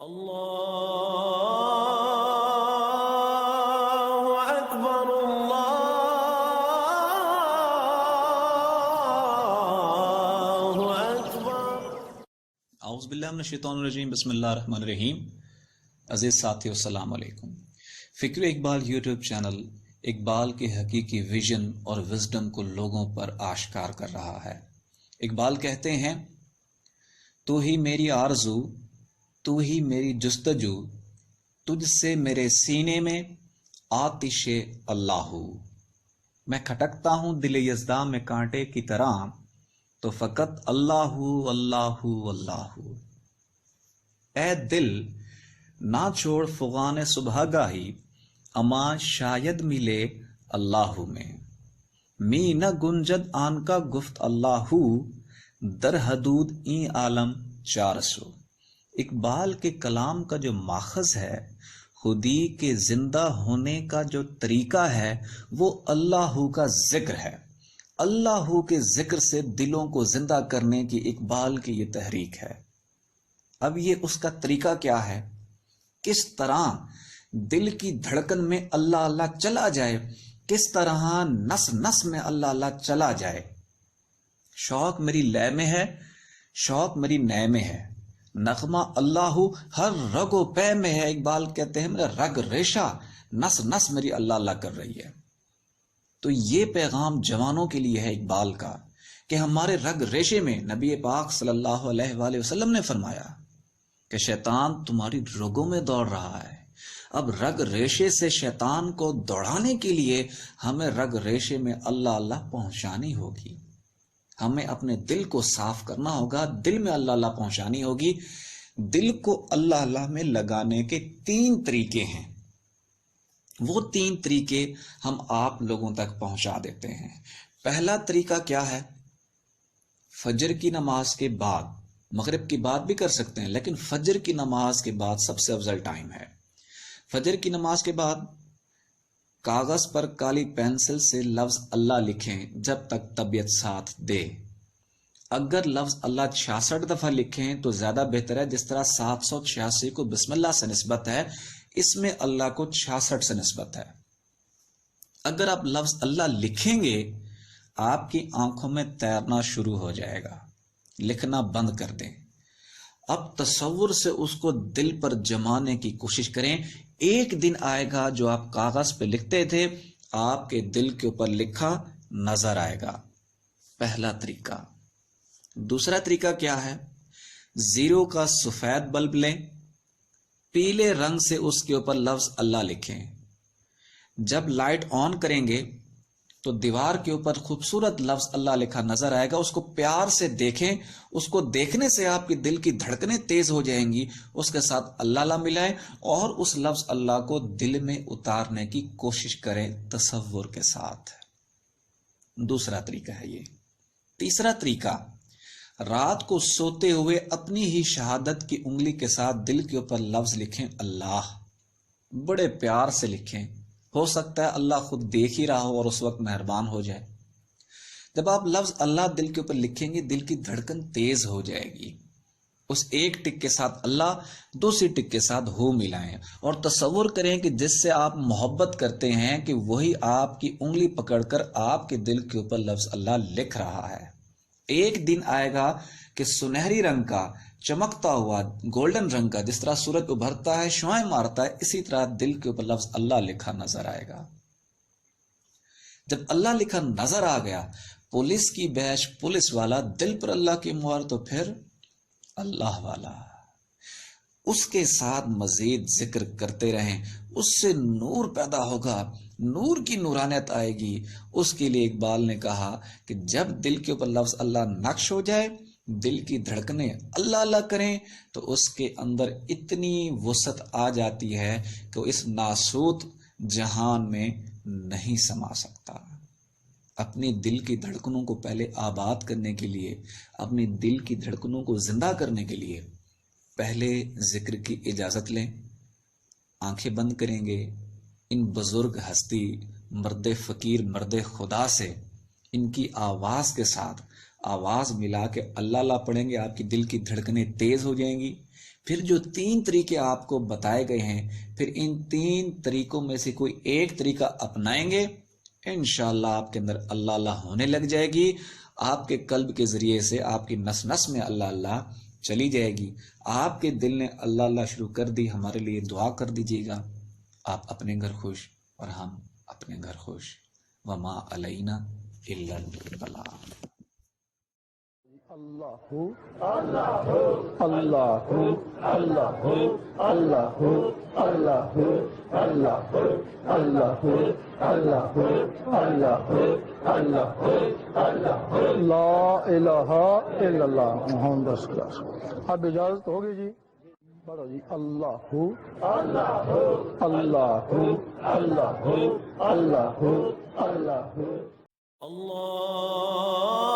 اللہ اکبر اللہ اکبر۔ اعوذ باللہ من الشیطان الرجیم، بسم اللہ الرحمن الرحیم۔ عزیز ساتھیو، السلام علیکم۔ فکر اقبال یوٹیوب چینل اقبال کے حقیقی ویژن اور وزڈم کو لوگوں پر آشکار کر رہا ہے۔ اقبال کہتے ہیں، تو ہی میری آرزو، تو ہی میری جستجو، تجھ سے میرے سینے میں آتش اللہ۔ میں کھٹکتا ہوں دل یزداں میں کانٹے کی طرح، تو فقط اللہ اللہ اللہ۔ اے دل نہ چھوڑ فغان صبح گاہی، اما شاید ملے اللہ میں۔ می نہ گنجد آن کا گفت اللہ، در حدود این عالم 400۔ اقبال کے کلام کا جو ماخذ ہے، خودی کے زندہ ہونے کا جو طریقہ ہے، وہ اللہ کا ذکر ہے۔ اللہ کے ذکر سے دلوں کو زندہ کرنے کی اقبال کی یہ تحریک ہے۔ اب یہ اس کا طریقہ کیا ہے؟ کس طرح دل کی دھڑکن میں اللہ اللہ چلا جائے، کس طرح نس نس میں اللہ اللہ چلا جائے۔ شوق میری لے میں ہے، شوق میری نئے میں ہے، نغمہ اللہ ہر رگ و پے میں ہے۔ اقبال کہتے ہیں میرا رگ ریشہ نس نس میری اللہ اللہ کر رہی ہے۔ تو یہ پیغام جوانوں کے لیے ہے اقبال کا، کہ ہمارے رگ ریشے میں نبی پاک صلی اللہ علیہ وآلہ وسلم نے فرمایا کہ شیطان تمہاری رگوں میں دوڑ رہا ہے۔ اب رگ ریشے سے شیطان کو دوڑانے کے لیے ہمیں رگ ریشے میں اللہ اللہ پہنچانی ہوگی۔ ہمیں اپنے دل کو صاف کرنا ہوگا، دل میں اللہ اللہ پہنچانی ہوگی۔ دل کو اللہ اللہ میں لگانے کے 3 طریقے ہیں۔ وہ 3 طریقے ہم آپ لوگوں تک پہنچا دیتے ہیں۔ پہلا طریقہ کیا ہے؟ فجر کی نماز کے بعد، مغرب کی بات بھی کر سکتے ہیں، لیکن فجر کی نماز کے بعد سب سے افضل ٹائم ہے۔ فجر کی نماز کے بعد کاغذ پر کالی پینسل سے لفظ اللہ لکھیں جب تک طبیعت ساتھ دے۔ اگر لفظ اللہ 66 دفعہ لکھیں تو زیادہ بہتر ہے، جس طرح 786 کو بسم اللہ سے نسبت ہے، اس میں اللہ کو 66 سے نسبت ہے۔ اگر آپ لفظ اللہ لکھیں گے، آپ کی آنکھوں میں تیرنا شروع ہو جائے گا۔ لکھنا بند کر دیں۔ اب تصور سے اس کو دل پر جمانے کی کوشش کریں۔ ایک دن آئے گا جو آپ کاغذ پہ لکھتے تھے، آپ کے دل کے اوپر لکھا نظر آئے گا۔ پہلا طریقہ۔ دوسرا طریقہ کیا ہے؟ 0 کا سفید بلب لیں، پیلے رنگ سے اس کے اوپر لفظ اللہ لکھیں۔ جب لائٹ آن کریں گے تو دیوار کے اوپر خوبصورت لفظ اللہ لکھا نظر آئے گا۔ اس کو پیار سے دیکھیں، اس کو دیکھنے سے آپ کے دل کی دھڑکنیں تیز ہو جائیں گی۔ اس کے ساتھ اللہ اللہ ملائیں اور اس لفظ اللہ کو دل میں اتارنے کی کوشش کریں تصور کے ساتھ۔ دوسرا طریقہ ہے یہ۔ تیسرا طریقہ، رات کو سوتے ہوئے اپنی ہی شہادت کی انگلی کے ساتھ دل کے اوپر لفظ لکھیں اللہ۔ بڑے پیار سے لکھیں، ہو سکتا ہے اللہ خود دیکھ ہی رہا ہو اور اس وقت مہربان ہو جائے۔ جب آپ لفظ اللہ دل کے اوپر لکھیں گے، دل کی دھڑکن تیز ہو جائے گی۔ اس ایک ٹک کے ساتھ اللہ، دوسری ٹک کے ساتھ ہو ملائیں اور تصور کریں کہ جس سے آپ محبت کرتے ہیں کہ وہی آپ کی انگلی پکڑ کر آپ کے دل کے اوپر لفظ اللہ لکھ رہا ہے۔ ایک دن آئے گا کہ سنہری رنگ کا، چمکتا ہوا گولڈن رنگ کا، جس طرح سورج ابھرتا ہے شعاعیں مارتا ہے، اسی طرح دل کے اوپر لفظ اللہ لکھا نظر آئے گا۔ جب اللہ لکھا نظر آ گیا، پولیس کی بیچ پولیس والا، دل پر اللہ کی مہر، تو پھر اللہ والا۔ اس کے ساتھ مزید ذکر کرتے رہیں، اس سے نور پیدا ہوگا، نور کی نورانیت آئے گی۔ اس کے لیے اقبال نے کہا کہ جب دل کے اوپر لفظ اللہ نقش ہو جائے، دل کی دھڑکنیں اللہ اللہ کریں، تو اس کے اندر اتنی وسعت آ جاتی ہے کہ وہ اس ناسوت جہان میں نہیں سما سکتا۔ اپنی دل کی دھڑکنوں کو پہلے آباد کرنے کے لیے، اپنی دل کی دھڑکنوں کو زندہ کرنے کے لیے پہلے ذکر کی اجازت لیں۔ آنکھیں بند کریں گے، ان بزرگ ہستی، مرد فقیر، مرد خدا سے، ان کی آواز کے ساتھ آواز ملا کے اللہ اللہ پڑھیں گے، آپ کی دل کی دھڑکنیں تیز ہو جائیں گی۔ پھر جو 3 طریقے آپ کو بتائے گئے ہیں، پھر ان 3 طریقوں میں سے کوئی ایک طریقہ اپنائیں گے، انشاءاللہ آپ کے اندر اللہ اللہ ہونے لگ جائے گی، آپ کے قلب کے ذریعے سے آپ کی نس نس میں اللہ اللہ چلی جائے گی، آپ کے دل نے اللہ اللہ شروع کر دی، ہمارے لیے دعا کر دیجیے گا، آپ اپنے گھر خوش اور ہم اپنے گھر خوش، وما علینا الا البلاغ۔ اللہ اللہ اللہ اللہ اللہ اللہ اللہ اللہ اللہ اللہ اللہ لا الہ الا اللہ محمد رسول اللہ۔ اب اجازت ہوگی جی، پڑھو جی، اللہ اللہ اللہ اللہ اللہ اللہ اللہ